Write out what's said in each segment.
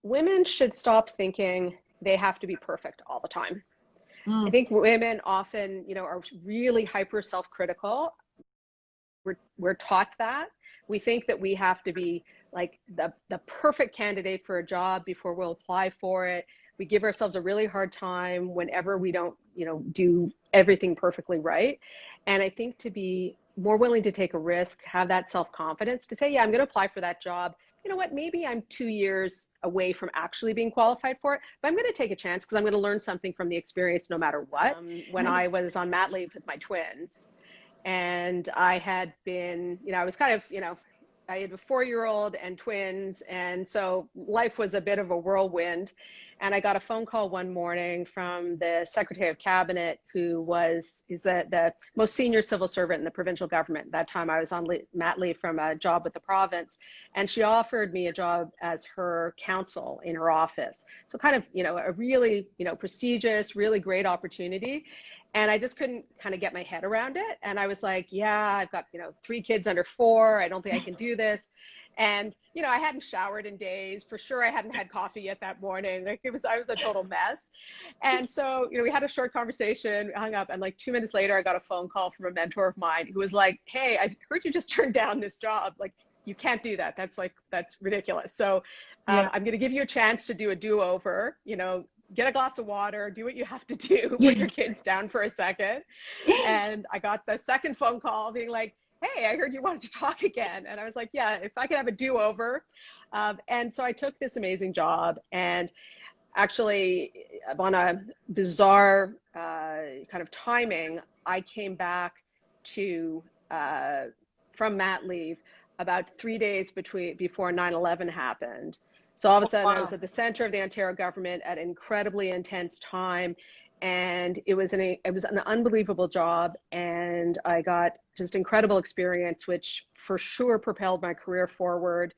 women should stop thinking they have to be perfect all the time. I Mm. think women often, are really hyper self-critical. We're taught that. We think that we have to be like the perfect candidate for a job before we'll apply for it. We give ourselves a really hard time whenever we don't, do everything perfectly right. And I think to be more willing to take a risk, have that self-confidence to say, yeah, I'm going to apply for that job. You know what, maybe I'm 2 years away from actually being qualified for it, but I'm going to take a chance because I'm going to learn something from the experience no matter what. When I was on mat leave with my twins, and I had been, I was kind of, I had a 4-year-old and twins. And so life was a bit of a whirlwind. And I got a phone call one morning from the Secretary of Cabinet, who is the most senior civil servant in the provincial government. At that time I was on mat leave from a job with the province. And she offered me a job as her counsel in her office. So kind of, a really, prestigious, really great opportunity. And I just couldn't kind of get my head around it. And I was like, yeah, I've got, 3 kids under 4. I don't think I can do this. And, I hadn't showered in days. For sure, I hadn't had coffee yet that morning. Like I was a total mess. And so, we had a short conversation, hung up. And like 2 minutes later, I got a phone call from a mentor of mine who was like, hey, I heard you just turned down this job. Like, you can't do that. That's ridiculous. So Yeah. I'm going to give you a chance to do a do-over, get a glass of water, do what you have to do, Yeah. put your kids down for a second. And I got the second phone call being like, hey, I heard you wanted to talk again. And I was like, yeah, if I could have a do-over. And so I took this amazing job, and actually on a bizarre kind of timing, I came back to from mat leave about 3 days before 9/11 happened. So all of a sudden, I was at the center of the Ontario government at an incredibly intense time, and it was an unbelievable job, and I got just incredible experience, which for sure propelled my career forward.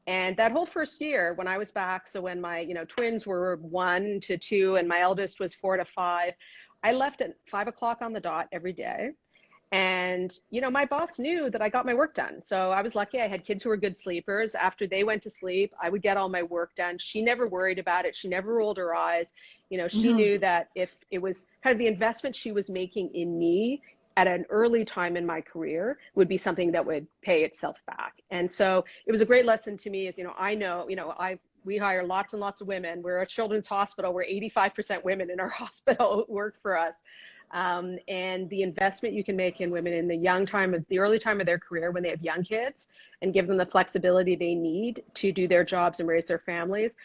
And that whole first year, when I was back, so when my twins were 1 to 2, and my eldest was 4 to 5, I left at 5 o'clock on the dot every day. And, my boss knew that I got my work done. So I was lucky. I had kids who were good sleepers. After they went to sleep, I would get all my work done. She never worried about it. She never rolled her eyes. She knew that if it was kind of the investment she was making in me at an early time in my career would be something that would pay itself back. And so it was a great lesson to me is, I know, we hire lots and lots of women. We're a children's hospital. We're 85% women in our hospital who work for us. And the investment you can make in women in the early time of their career when they have young kids, and give them the flexibility they need to do their jobs and raise their families.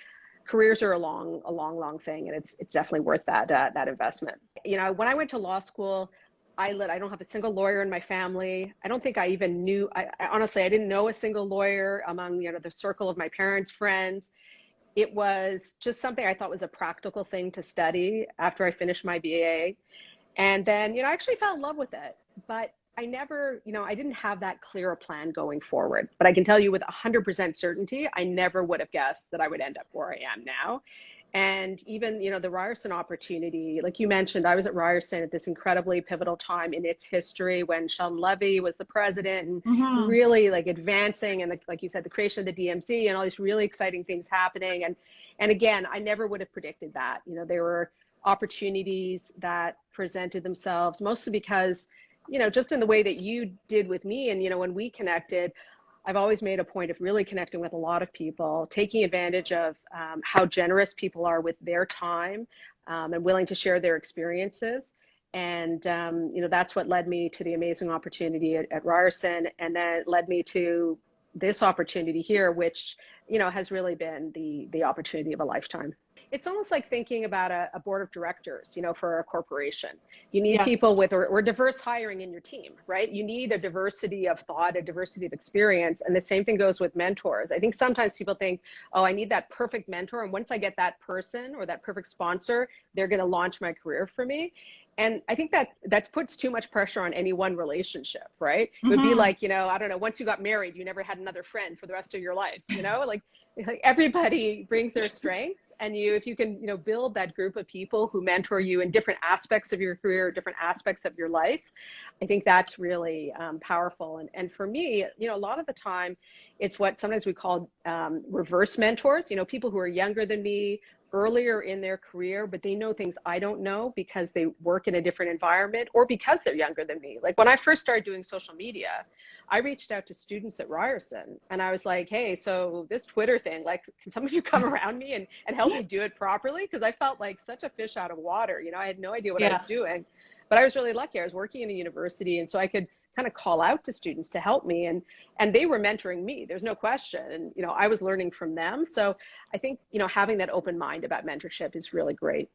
Careers are a long thing, and it's definitely worth that investment. When I went to law school, I don't have a single lawyer in my family. I don't think I even knew. Honestly, I didn't know a single lawyer among the circle of my parents' friends. It was just something I thought was a practical thing to study after I finished my BA. And then, I actually fell in love with it, but I never, I didn't have that clear plan going forward. But I can tell you with 100% certainty, I never would have guessed that I would end up where I am now. And even, the Ryerson opportunity, like you mentioned, I was at Ryerson at this incredibly pivotal time in its history when Sheldon Levy was the president, and really like advancing, and like you said, the creation of the DMC and all these really exciting things happening. And again, I never would have predicted that. There were opportunities that presented themselves mostly because, just in the way that you did with me. And, when we connected, I've always made a point of really connecting with a lot of people, taking advantage of how generous people are with their time and willing to share their experiences. And, that's what led me to the amazing opportunity at Ryerson. And then it led me to this opportunity here, which, has really been the opportunity of a lifetime. It's almost like thinking about a board of directors, for a corporation. You need people with or diverse hiring in your team, right? You need a diversity of thought, a diversity of experience. And the same thing goes with mentors. I think sometimes people think, oh, I need that perfect mentor. And once I get that person or that perfect sponsor, they're going to launch my career for me. And I think that puts too much pressure on any one relationship, right? It would be Mm-hmm. like, I don't know, once you got married, you never had another friend for the rest of your life, like everybody brings their strengths, and if you can, build that group of people who mentor you in different aspects of your career, different aspects of your life, I think that's really powerful. And for me, a lot of the time, it's what sometimes we call reverse mentors, people who are younger than me, earlier in their career, but they know things I don't know because they work in a different environment or because they're younger than me. Like when I first started doing social media, I reached out to students at Ryerson and I was like, hey, so this Twitter thing, like, can some of you come around me and help me do it properly? Because I felt like such a fish out of water. I had no idea what I Yeah. was doing, but I was really lucky. I was working in a university, and so I could kind of call out to students to help me, and they were mentoring me, there's no question, and I was learning from them. So I think having that open mind about mentorship is really great.